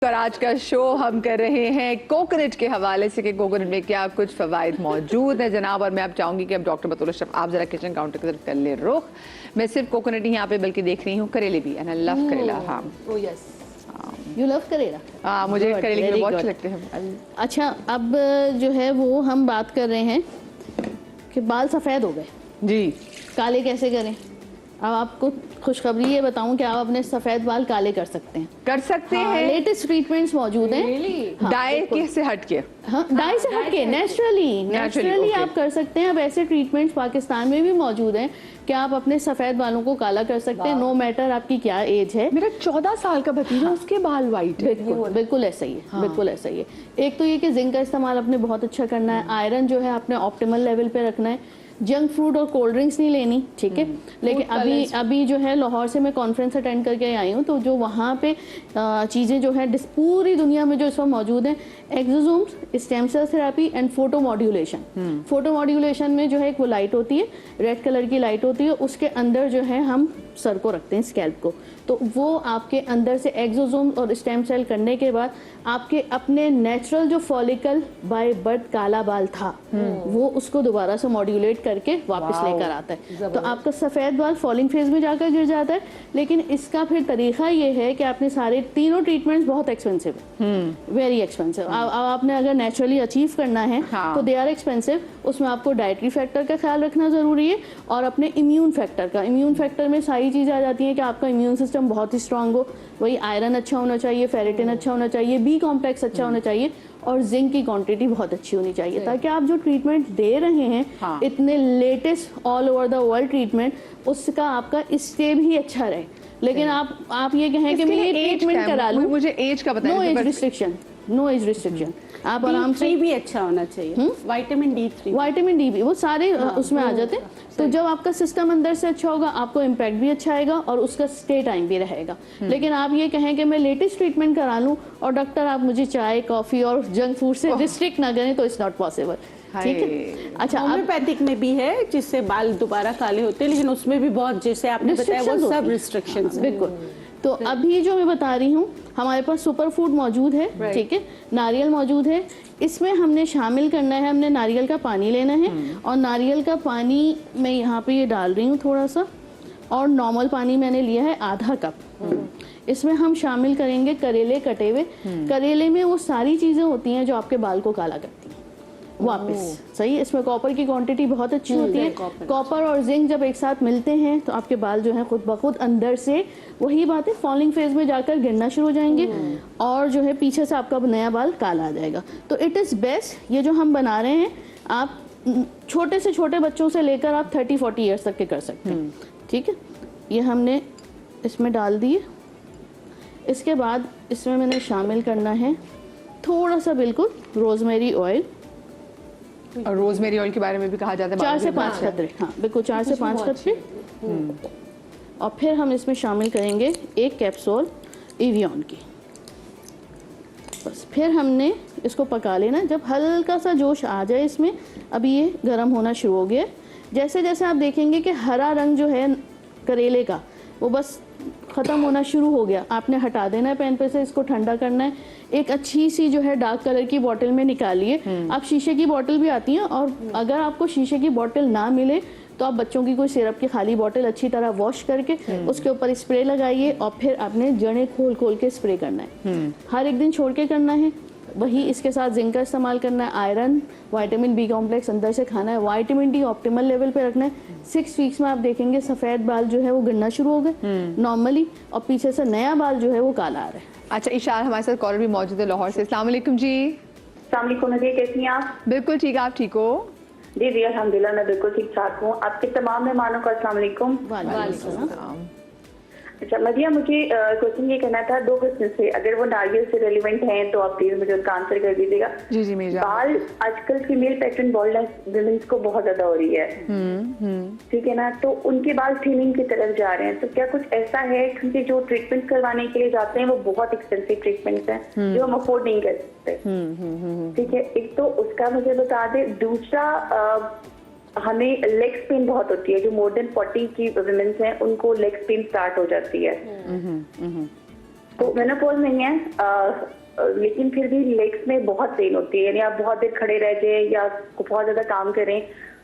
और आज का शो हम कर रहे हैं कोकोनट के हवाले से कि कोकोनट में क्या कुछ फवाइद मौजूद है जनाब। और मैं आप चाहूंगी कि अब डॉक्टर बतौर अशरफ आप जरा किचन काउंटर की तरफ कर ले रुख। मैं सिर्फ कोकोनट ही यहाँ पे बल्कि देख रही हूँ करेले भी, एंड आई लव करेला। हाँ यस, यू लव करेला। हाँ, मुझे करेले बहुत अच्छे लगते हैं। अच्छा, अब जो है वो हम बात कर रहे हैं कि बाल सफ़ेद हो गए जी, काले कैसे करें। अब आपको खुशखबरी ये बताऊं कि आप अपने सफ़ेद बाल काले कर सकते हैं। कर सकते हैं। लेटेस्ट ट्रीटमेंट मौजूद हैं। डाई से हट के, हाँ, डाई से हटके नेचुरली आप कर सकते हैं। अब ऐसे ट्रीटमेंट्स पाकिस्तान में भी मौजूद हैं कि आप अपने सफ़ेद बालों को काला कर सकते हैं, नो मैटर आपकी क्या एज है। मेरा 14 साल का भतीजा, उसके बाल वाइट है। बिल्कुल ऐसा ही है। बिल्कुल ऐसा ही है। एक तो ये कि जिंक का इस्तेमाल अपने बहुत अच्छा करना है, आयरन जो है आपने ऑप्टिमल लेवल पे रखना है, जंक फूड और कोल्ड ड्रिंक्स नहीं लेनी, ठीक है। लेकिन अभी जो है लाहौर से मैं कॉन्फ्रेंस अटेंड करके आई हूँ, तो जो वहाँ पे चीज़ें जो है पूरी दुनिया में जो इस वक्त मौजूद हैं, exosomes, stem cell therapy and photo modulation. Photo modulation में जो है एक वो लाइट होती है, रेड कलर की लाइट होती है, उसके अंदर जो है हम सर को रखते हैं, स्कैल्प को, तो वो आपके अंदर से एक्सोसोम और स्टेम सेल करने के बाद आपके अपने नेचुरल जो फॉलिकल बाय बर्थ काला बाल था वो उसको दोबारा से मॉड्यूलेट करके वापस लेकर आता है। तो आपका सफ़ेद बाल फॉलिंग फेज में जाकर गिर जाता है। लेकिन इसका फिर तरीका ये है कि आपने सारे तीनों ट्रीटमेंट्स बहुत एक्सपेंसिव है, वेरी एक्सपेंसिव। अब आपने अगर नेचुरली अचीव करना है तो दे आर एक्सपेंसिव। उसमें आपको डाइटरी फैक्टर का ख्याल रखना ज़रूरी है और अपने इम्यून फैक्टर का। इम्यून फैक्टर में सारी चीज़ें आ जाती हैं कि आपका इम्यून सिस्टम बहुत ही स्ट्रांग हो, वही आयरन अच्छा होना चाहिए, फेरेटिन अच्छा होना चाहिए, बी कॉम्प्लेक्स अच्छा होना चाहिए और जिंक की क्वांटिटी बहुत अच्छी होनी चाहिए, ताकि आप जो ट्रीटमेंट दे रहे हैं इतने latest all over the world treatment, उसका आपका स्टे भी अच्छा रहे। लेकिन आप ये कहें कि मैं ये ट्रीटमेंट करा लूं, मुझे एज का बताइए। No age restriction, no age restriction. आप आराम से भी अच्छा होना चाहिए, विटामिन डी भी, वो सारे उसमें आ जाते हैं। तो जब आपका सिस्टम अंदर से अच्छा होगा, आपको इम्पैक्ट भी अच्छा आएगा और उसका स्टे टाइम भी रहेगा। लेकिन आप ये कहें कि मैं लेटेस्ट ट्रीटमेंट करा लूं और डॉक्टर आप मुझे चाय, कॉफी और जंक फूड से रिस्ट्रिक्ट ना करें, तो इट्स नॉट पॉसिबल, ठीक है। अच्छा, होम्योपैथिक में भी है जिससे बाल दोबारा काले होते हैं, लेकिन उसमें भी बहुत, जैसे आपने बताया, वो सब रिस्ट्रिक्शंस। बिल्कुल। तो अभी जो मैं बता रही हूँ, हमारे पास सुपर फूड मौजूद है, ठीक है, नारियल मौजूद है। इसमें हमने शामिल करना है, हमने नारियल का पानी लेना है और नारियल का पानी मैं यहाँ पे ये डाल रही हूँ थोड़ा सा, और नॉर्मल पानी मैंने लिया है आधा कप। इसमें हम शामिल करेंगे करेले कटे हुए। करेले में वो सारी चीज़ें होती हैं जो आपके बाल को काला करती हैं वापस, सही। इसमें कॉपर की क्वांटिटी बहुत अच्छी होती है। कॉपर और जिंक जब एक साथ मिलते हैं तो आपके बाल जो है खुद ब खुद अंदर से, वही बात है, फॉलिंग फेज में जाकर गिरना शुरू हो जाएंगे और जो है पीछे से आपका नया बाल काला आ जाएगा। तो इट इज़ बेस्ट, ये जो हम बना रहे हैं, आप छोटे से छोटे बच्चों से लेकर आप 30-40 ईयर्स तक के कर सकते हैं, ठीक है। ये हमने इसमें डाल दिए। इसके बाद इसमें मैंने शामिल करना है थोड़ा सा बिल्कुल रोजमेरी ऑयल। और रोजमेरी ऑयल के बारे में भी कहा जाता है 4 से 5 कतरे, हाँ बिल्कुल 4 से 5 कतरे। और फिर हम इसमें शामिल करेंगे 1 कैप्सूल एवियन की। बस फिर हमने इसको पका लेना। जब हल्का सा जोश आ जाए इसमें, अभी ये गर्म होना शुरू हो गया, जैसे जैसे आप देखेंगे कि हरा रंग जो है करेले का वो बस ख़त्म होना शुरू हो गया, आपने हटा देना है पैन पे से, इसको ठंडा करना है। एक अच्छी सी जो है डार्क कलर की बोतल में निकालिए। आप शीशे की बोतल भी आती हैं, और अगर आपको शीशे की बोतल ना मिले तो आप बच्चों की कोई सिरप की खाली बोतल अच्छी तरह वॉश करके उसके ऊपर स्प्रे लगाइए और फिर आपने जड़ें खोल खोल के स्प्रे करना है। हर एक दिन छोड़ के करना है। वही इसके साथ जिंक का इस्तेमाल करना है, आयरन, विटामिन बी कॉम्प्लेक्स अंदर से खाना है, विटामिन डी ऑप्टिमल लेवल पे रखना है। 6 वीक्स में आप देखेंगे सफ़ेद बाल जो है वो गिरना शुरू हो गए नॉर्मली, और पीछे से नया बाल जो है वो काला आ रहा है। अच्छा, इशार हमारे साथ कॉलर भी मौजूद है लाहौर से। अस्सलाम वालेकुम जी। अस्सलाम वालेकुम जी, कैसी हैं आप? बिल्कुल ठीक, आप ठीक हो? जी जी अल्हम्दुलिल्लाह, मैं बिल्कुल ठीक ठाक हूँ। आपके तमाम मेहमानों को अस्सलाम वालेकुम। वालेकुम। अच्छा मदिया, मुझे क्वेश्चन ये करना था 2 क्वेश्चन से, अगर वो नारियल से रेलिवेंट हैं तो आप प्लीज मुझे उनका आंसर कर दीजिएगा। जी जी मीजा। बाल आजकल फीमेल पैटर्न बॉल्डनेस वुमेन्स को बहुत ज्यादा हो रही है, ठीक है ना, तो उनके बाल थिनिंग की तरफ जा रहे हैं, तो क्या कुछ ऐसा है, क्योंकि जो ट्रीटमेंट करवाने के लिए जाते हैं वो बहुत एक्सपेंसिव ट्रीटमेंट्स हैं जो हम अफोर्ड नहीं कर सकते, ठीक है। एक तो उसका मुझे बता दे। दूसरा, हमें लेग पेन बहुत होती है, जो मोर देन 40 की वुमेन्स हैं उनको लेग पेन स्टार्ट हो जाती है, तो मेनोपॉज नहीं है लेकिन फिर भी लेग्स में बहुत पेन होती है, यानी आप बहुत देर खड़े रह जाए या बहुत ज्यादा काम करें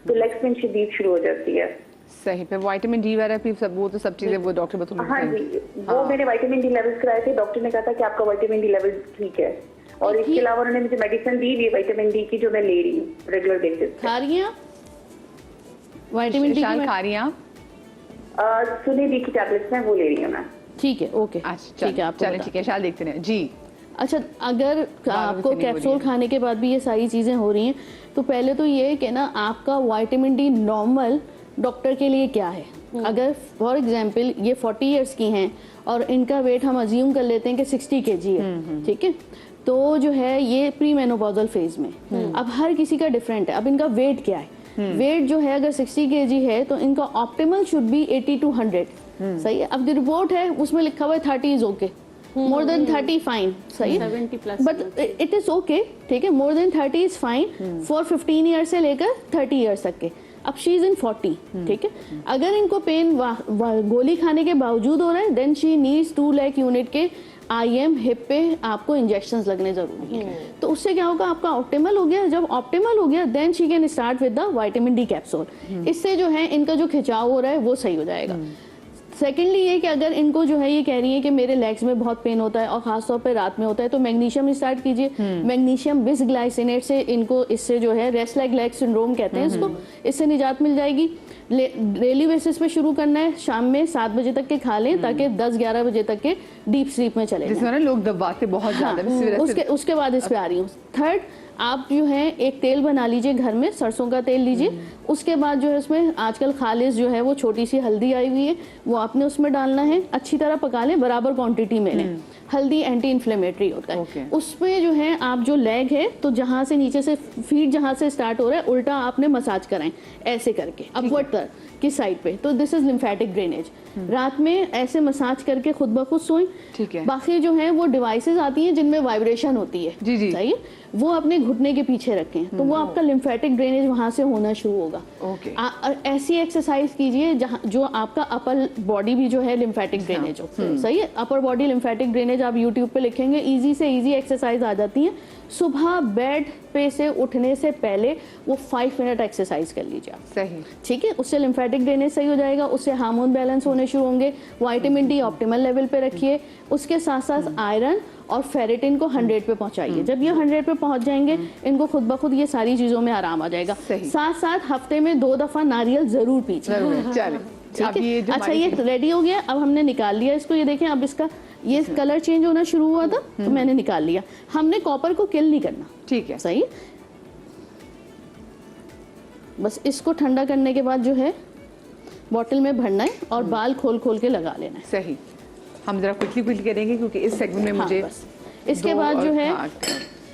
तो लेग्स पेन शदीद शुरू हो जाती है। सही। फिर विटामिन डी वगैरह भी सब, वो तो सब चीजें वो डॉक्टर बता हाँ जी, वो मैंने विटामिन डी लेवल्स कराए थे, डॉक्टर ने कहा था कि आपका विटामिन डी लेवल ठीक है, और इसके अलावा उन्होंने मुझे मेडिसिन दी भी विटामिन डी की जो मैं ले रही हूँ रेगुलर बेसिस पे। खा रही हैं आप विटामिन डी की? खा रही हैं आप? सुने डी की टैबलेट्स हैं वो ले रही हूँ मैं। ठीक है, ओके, अच्छा ठीक है, आपको चलें, ठीक है, शायद देखते हैं जी। अच्छा, अगर आपको कैप्सूल खाने के बाद भी ये सारी चीज़ें हो रही हैं तो पहले तो ये है कि ना आपका विटामिन डी नॉर्मल डॉक्टर के लिए क्या है। अगर फॉर एग्जांपल ये 40 इयर्स की हैं और इनका वेट हम अज्यूम कर लेते हैं कि 60 kg है, ठीक है, तो जो है ये प्री मेनोपॉजल फेज में। अब हर किसी का डिफरेंट है, अब इनका वेट क्या है। वेट जो है अगर 60 kg है तो इनका ऑप्टिमल शुड बी 80 to 100, सही है। अब जो रिपोर्ट है उसमें लिखा हुआ है 30 is okay, more than 30 fine, सही है, 70 plus, but it is okay, ठीक है, more than 30 is fine for 15 years से लेकर 30 ईयर्स तक के। अब शी इज इन 40, ठीक है, अगर इनको पेन गोली खाने के बावजूद हो रहा है then she needs 2 lakh unit के IM हिप पे आपको इंजेक्शंस लगने जरूरी है। तो उससे क्या होगा, आपका ऑप्टिमल हो गया। जब ऑप्टिमल हो गया then she can start with the vitamin D capsule. इससे जो है इनका जो खिंचाव हो रहा है वो सही हो जाएगा। सेकेंडली ये कि अगर इनको जो है ये कह रही है कि मेरे लेग्स में बहुत पेन होता है और खासतौर पे रात में होता है तो मैग्नीशियम स्टार्ट कीजिए। मैग्नीशियम बिसग्लाइसिनेट से इनको, इससे जो है रेस्ट लाइक लेग सिंड्रोम कहते हैं इसको, इससे निजात मिल जाएगी। डेली बेसिस पे शुरू करना है, शाम में 7 बजे तक के खा लें ताकि 10-11 बजे तक के डीप स्लीप में चले जाएं। जिसमें ना लोग दबाते बहुत ज्यादा। उसके बाद इस पे आ रही हूँ। थर्ड, आप जो है एक तेल बना लीजिए घर में, सरसों का तेल लीजिए। उसके बाद जो है उसमें आजकल खालिस जो है वो छोटी सी हल्दी आई हुई है, वो आपने उसमें डालना है, अच्छी तरह पका लें, बराबर क्वांटिटी में लें। हल्दी एंटी इन्फ्लेमेटरी होता है। उसमें जो है आप जो लेग है तो जहाँ से नीचे से फीट जहाँ से स्टार्ट हो रहा है उल्टा आपने मसाज कराएं ऐसे करके अपवर्ड तर की साइड पे, तो दिस इज लिम्फेटिक ड्रेनेज। रात में ऐसे मसाज करके खुद ब खुद सोएं। ठीक है। बाकी जो है वो डिवाइसेस आती हैं जिनमें वाइब्रेशन होती है, जी जी, सही है, वो अपने घुटने के पीछे रखें तो वो आपका लिम्फेटिक ड्रेनेज वहां से होना शुरू होगा। ओके। ऐसी एक्सरसाइज कीजिए जहाँ जो आपका अपर बॉडी भी जो है लिम्फेटिक ड्रेनेज हो, सही है। अपर बॉडी लिम्फेटिक ड्रेनेज आप यूट्यूब पे लिखेंगे, इजी से इजी एक्सरसाइज आ जाती है। सुबह बेड पे से उठने से पहले वो 5 मिनट एक्सरसाइज कर लीजिए आप, सही, ठीक है। उससे लिम्फेटिक ड्रेनेज सही हो जाएगा, उससे हार्मोन बैलेंस होने शुरू होंगे। विटामिन डी ऑप्टिमल लेवल पे रखिए, उसके साथ साथ आयरन और फेरेटिन को 100 पे पहुंचाइए। जब ये 100 पे पहुंच जाएंगे इनको खुद ब खुद ये सारी चीजों में आराम आ जाएगा। साथ साथ हफ्ते में 2 दफा नारियल जरूर पीजिए, चलिए, ठीक है। अच्छा, ये रेडी हो गया, अब हमने निकाल लिया इसको। ये देखें, अब इसका ये कलर चेंज होना शुरू हुआ था तो मैंने निकाल लिया। हमने कॉपर को किल नहीं करना, ठीक है, सही। बस इसको ठंडा करने के बाद जो है बॉटल में भरना है और बाल खोल खोल के लगा लेना है, सही। हम जरा क्विकली करेंगे क्योंकि इस सेगमेंट में मुझे इसके बाद जो है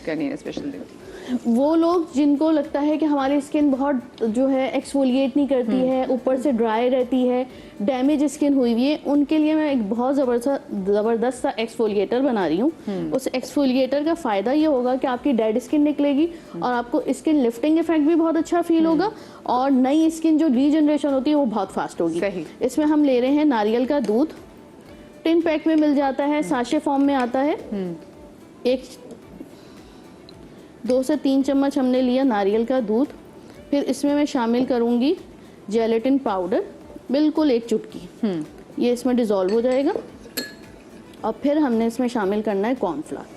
करनी है स्पेशल। वो लोग जिनको लगता है कि हमारी स्किन बहुत जो है एक्सफोलिएट नहीं करती है, ऊपर से ड्राई रहती है, डैमेज स्किन हुई हुई है, उनके लिए मैं एक बहुत ज़बरदस्त सा एक्सफोलिएटर बना रही हूँ। उस एक्सफोलिएटर का फ़ायदा ये होगा कि आपकी डेड स्किन निकलेगी और आपको स्किन लिफ्टिंग इफेक्ट भी बहुत अच्छा फील होगा और नई स्किन जो रीजनरेशन होती है वो बहुत फास्ट होगी। इसमें हम ले रहे हैं नारियल का दूध, टिन पैक में मिल जाता है, साशे फॉर्म में आता है। 2 से 3 चम्मच हमने लिया नारियल का दूध। फिर इसमें मैं शामिल करूंगी जेलेटिन पाउडर, बिल्कुल 1 चुटकी। ये इसमें डिज़ोल्व हो जाएगा। और फिर हमने इसमें शामिल करना है कॉर्नफ्लावर,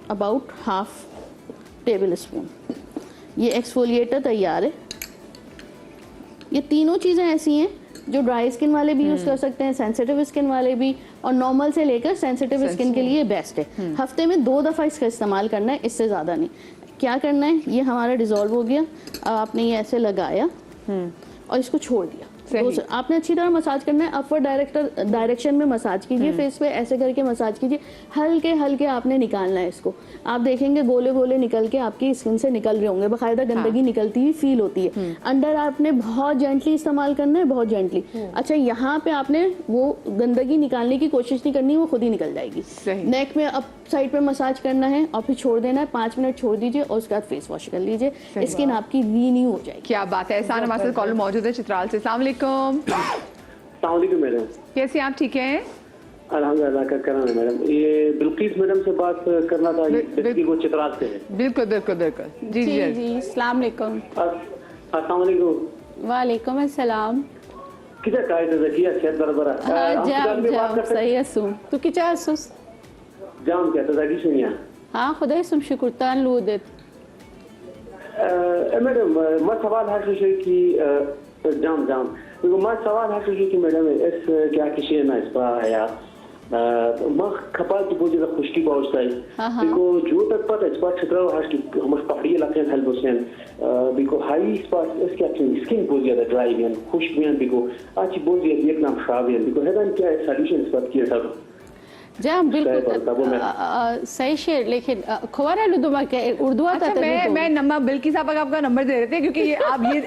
अबाउट ½ टेबल स्पून। ये एक्सफोलिएटर तैयार है। ये तीनों चीज़ें ऐसी हैं जो ड्राई स्किन वाले भी यूज़ कर सकते हैं, सेंसिटिव स्किन वाले भी, और नॉर्मल से लेकर सेंसिटिव स्किन के लिए बेस्ट है। हफ्ते में 2 दफ़ा इसका इस्तेमाल करना है, इससे ज़्यादा नहीं। क्या करना है, ये हमारा डिज़ोल्व हो गया। अब आपने ये ऐसे लगाया और इसको छोड़ दिया। आपने अच्छी तरह मसाज करना है, अपवर्ड डायरेक्शन में मसाज कीजिए, फेस पे ऐसे करके मसाज कीजिए, हल्के हल्के आपने निकालना है इसको। आप देखेंगे गोले गोले निकल के आपकी स्किन से निकल रहे होंगे, बाकायदा गंदगी निकलती हुई फील होती है। अंडर आपने बहुत जेंटली इस्तेमाल करना है, बहुत जेंटली। अच्छा, यहाँ पे आपने वो गंदगी निकालने की कोशिश नहीं करनी, वो खुद ही निकल जाएगी। नेक में अप साइड पे मसाज करना है और फिर छोड़ देना है, 5 मिनट छोड़ दीजिए और उसके बाद फेस वॉश कर लीजिए, स्किन आपकी रीन्यू हो जाएगी। क्या बात है। एहसान हमारे साथ कॉलर मौजूद है चित्राल से। अस्सलाम वालेकुम। अस्सलाम वालेकुम मैडम। कैसे आप, ठीक हैं? अल्हम्दुलिल्लाह का करना है मैडम। ये बिल्किस मैडम से बात करना था, जबकि वो चित्राल से है। बिल्कुल बिल्कुल बिल्कुल जी जी जी जी अस्सलाम वालेकुम। अस्सलाम वालेकुम। वालेकुम अस्सलाम। किधर का है जकिया सेहत बराबर जाम सही असुम तू किचा असुस जाम क्या तजाकी सुनिया हाँ खुदा सुम शुक्रतान लूदत मैडम मैं सवाल है कि जाम जाम देखो मैं सवाल है कि मैडम इस क्या किसी ना इस पर या मैं खपाल की बहुत ज़्यादा खुशकी पहुँचता है देखो जो तक पता इस पर छित्र है कि हम पहाड़ी इलाके में हेल्प होते हैं देखो हाई इस पर इसके स्किन बहुत ज़्यादा ड्राई है खुश्क भी है देखो आज बहुत ज़्यादा वियतनाम खराब है देखो है क्या सॉल्यूशन इस पर किया था जाम बिल्कुल सही शेर लेकिन खबर लुदुमा के उर्दू आता अच्छा मैं नंबर बिल्की साहब का आपका नंबर दे देते हैं क्योंकि ये आप ये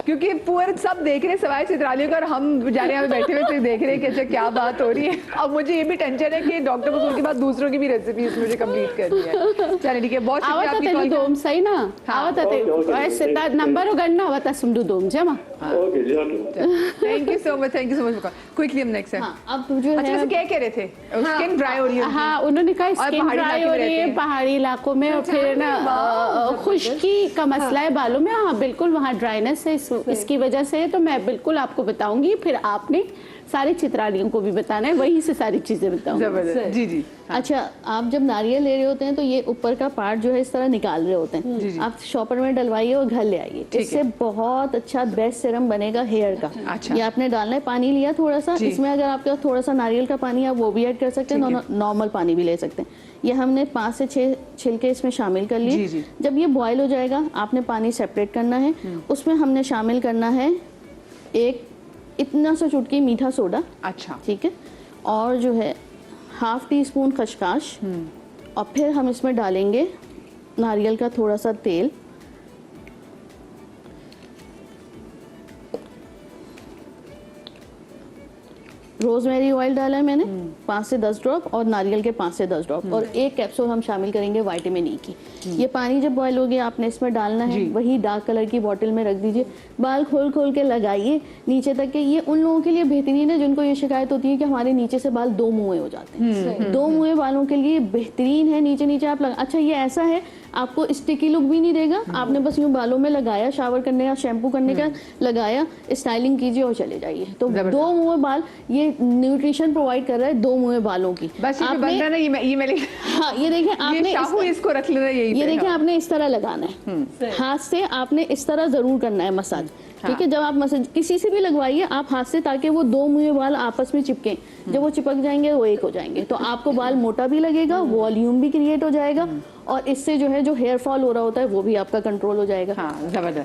क्योंकि पूरे सब देख रहे हैं सवाई चित्रालियों का और हम बेचारे यहाँ बैठे हुए सिर्फ देख रहे हैं कि अच्छा क्या बात हो रही है। अब मुझे ये भी टेंशन है कि डॉक्टर बसूल के बाद दूसरों की भी रेसिपी मुझे कंप्लीट करनी है। चलिए ठीक है बहुत शुक्रिया आपकी कॉल का। दोम सही ना आवता ऐसे नंबर गणना आवता सुमदु दोम जमा okay ji okay thank you so much quickly हम नेक्स्ट है। अब जो अच्छा है क्या कह रहे थे स्किन ड्राई हो रही है हाँ उन्होंने कहा और स्किन पहाड़ी ड्राई इलाके हो में रही रहते है हैं। पहाड़ी इलाकों में और फिर ना खुश्की का मसला है बालों में हाँ बिल्कुल वहाँ ड्राइनेस है इसकी वजह से तो मैं बिल्कुल आपको बताऊंगी फिर आपने सारे चित्रालियों को भी बताना है वहीं से सारी चीजें बताऊंगी। जबरदस्त जी जी अच्छा आप जब नारियल ले रहे होते हैं तो ये ऊपर का पार्ट जो है इस तरह निकाल रहे होते हैं आप शॉपर में डलवाइए और घर ले आइए इससे बहुत अच्छा बेस्ट सीरम बनेगा हेयर का। अच्छा। ये आपने डालना है पानी लिया थोड़ा सा इसमें अगर आपके पास थोड़ा सा नारियल का पानी है वो भी ऐड कर सकते हैं नॉर्मल पानी भी ले सकते हैं। ये हमने 5 से 6 छिलके इसमें शामिल कर लिए। जब ये बॉयल हो जाएगा आपने पानी सेपरेट करना है उसमें हमने शामिल करना है एक इतना सा चुटकी मीठा सोडा। अच्छा ठीक है और जो है ½ टीस्पून खसखस और फिर हम इसमें डालेंगे नारियल का थोड़ा सा तेल रोजमेरी ऑयल डाला है मैंने 5 से 10 ड्रॉप और नारियल के 5 से 10 ड्रॉप और 1 कैप्सूल हम शामिल करेंगे विटामिन ई की। ये पानी जब बॉयल हो गया आपने इसमें डालना है वही डार्क कलर की बोतल में रख दीजिए बाल खोल खोल के लगाइए नीचे तक के। ये उन लोगों के लिए बेहतरीन है जिनको ये शिकायत होती है कि हमारे नीचे से बाल 2 मुँहे हो जाते हैं। 2 मुँहे बालों के लिए बेहतरीन है नीचे नीचे आप लगा। अच्छा ये ऐसा है आपको स्टिकी लुक भी नहीं देगा आपने बस यूं बालों में लगाया शावर करने का शैम्पू करने का लगाया स्टाइलिंग कीजिए और चले जाइए। तो 2 मुँहे बाल ये न्यूट्रिशन प्रोवाइड कर रहा है 2 मुँहे बालों की। बस ये बन रहा है ये मैंने हाँ ये देखें आपने इसको रख लेना यही ये देखें आपने इस तरह लगाना है हाथ से आपने इस तरह जरूर करना है मसाज। ठीक है जब आप मसाज किसी से भी लगवाइए आप हाथ से ताकि वो 2 मुँहे बाल आपस में चिपके जब वो चिपक जाएंगे वो एक हो जाएंगे तो आपको बाल मोटा भी लगेगा वॉल्यूम भी क्रिएट हो जाएगा और इससे जो है जो हेयर फॉल हो रहा होता है वो भी आपका कंट्रोल हो जाएगा। हाँ जबरदस्त।